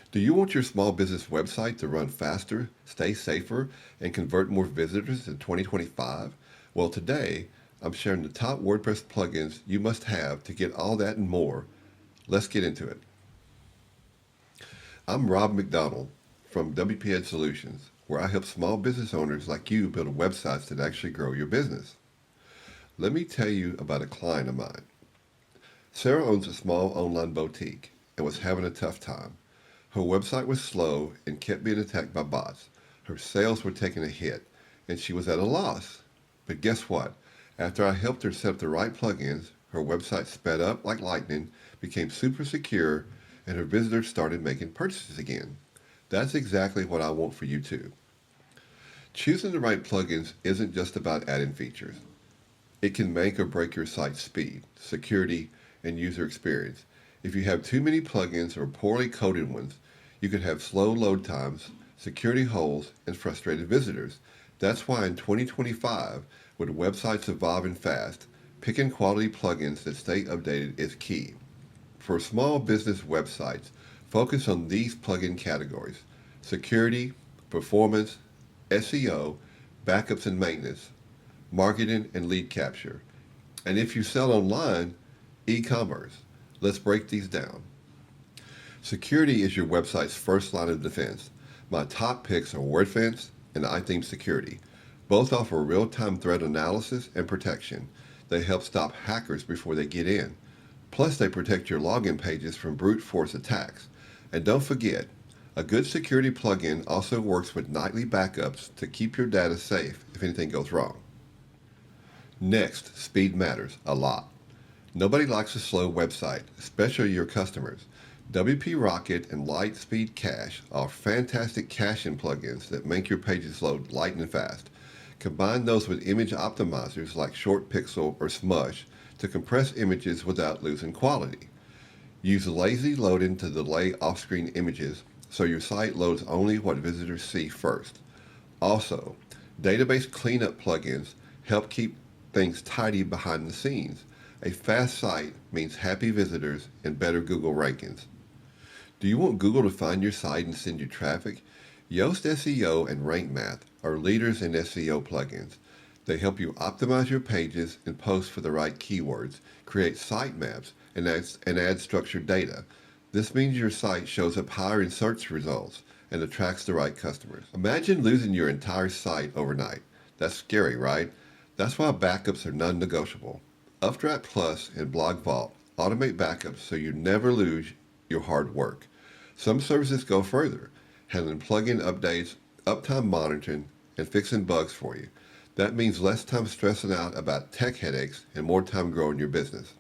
Do you want your small business website to run faster, stay safer, and convert more visitors in 2025? Well, today I'm sharing the top WordPress plugins you must have to get all that and more. Let's get into it. I'm Rob McDonald from WP Ed Solutions, where I help small business owners like you build websites that actually grow your business. Let me tell you about a client of mine. Sarah owns a small online boutique and was having a tough time. Her website was slow and kept being attacked by bots. Her sales were taking a hit, and she was at a loss. But guess what? After I helped her set up the right plugins, her website sped up like lightning, became super secure, and her visitors started making purchases again. That's exactly what I want for you too. Choosing the right plugins isn't just about adding features. It can make or break your site's speed, security, and user experience. If you have too many plugins or poorly coded ones, you could have slow load times, security holes, and frustrated visitors. That's why in 2025, with websites evolving fast, picking quality plugins that stay updated is key. For small business websites, focus on these plugin categories: security, performance, SEO, backups and maintenance, marketing, and lead capture. And if you sell online, e-commerce. Let's break these down. Security is your website's first line of defense. My top picks are WordFence and iTheme Security. Both offer real-time threat analysis and protection. They help stop hackers before they get in. Plus, they protect your login pages from brute force attacks. And don't forget, a good security plugin also works with nightly backups to keep your data safe if anything goes wrong. Next, speed matters a lot. Nobody likes a slow website, especially your customers. WP Rocket and Lightspeed Cache are fantastic caching plugins that make your pages load light and fast. Combine those with image optimizers like ShortPixel or Smush to compress images without losing quality. Use lazy loading to delay off-screen images so your site loads only what visitors see first. Also, database cleanup plugins help keep things tidy behind the scenes. A fast site means happy visitors and better Google rankings. Do you want Google to find your site and send you traffic? Yoast SEO and Rank Math are leaders in SEO plugins. They help you optimize your pages and post for the right keywords, create sitemaps, and add structured data. This means your site shows up higher in search results and attracts the right customers. Imagine losing your entire site overnight. That's scary, right? That's why backups are non-negotiable. Updraft Plus and Blog Vault automate backups so you never lose your hard work. Some services go further, handling plugin updates, uptime monitoring, and fixing bugs for you. That means less time stressing out about tech headaches and more time growing your business.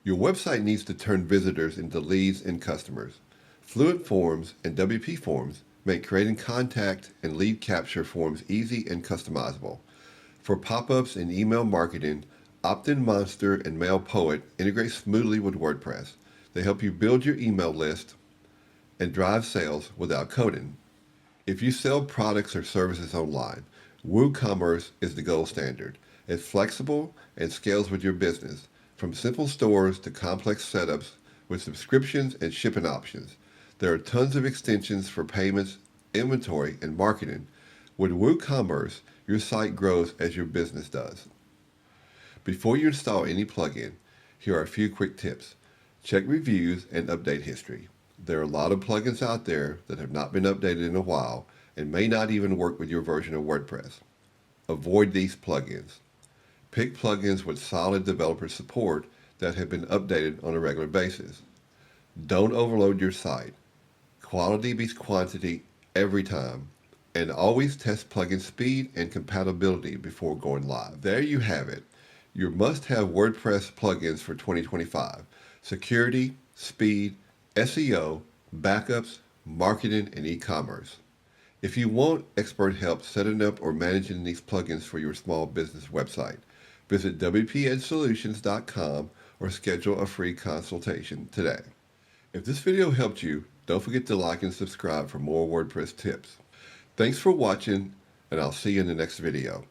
Your website needs to turn visitors into leads and customers. Fluent Forms and WP Forms make creating contact and lead capture forms easy and customizable. For pop-ups and email marketing, Opt-in Monster and Mail Poet integrate smoothly with WordPress. They help you build your email list and drive sales without coding. If you sell products or services online, WooCommerce is the gold standard. It's flexible and scales with your business, from simple stores to complex setups with subscriptions and shipping options. There are tons of extensions for payments, inventory, and marketing. With WooCommerce, your site grows as your business does. Before you install any plugin, here are a few quick tips. Check reviews and update history. There are a lot of plugins out there that have not been updated in a while and may not even work with your version of WordPress. Avoid these plugins. Pick plugins with solid developer support that have been updated on a regular basis. Don't overload your site. Quality beats quantity every time. And always test plugin speed and compatibility before going live. There you have it. Your must-have WordPress plugins for 2025. Security, speed, SEO, backups, marketing, and e-commerce. If you want expert help setting up or managing these plugins for your small business website, visit wpedsolutions.com or schedule a free consultation today. If this video helped you, don't forget to like and subscribe for more WordPress tips. Thanks for watching, and I'll see you in the next video.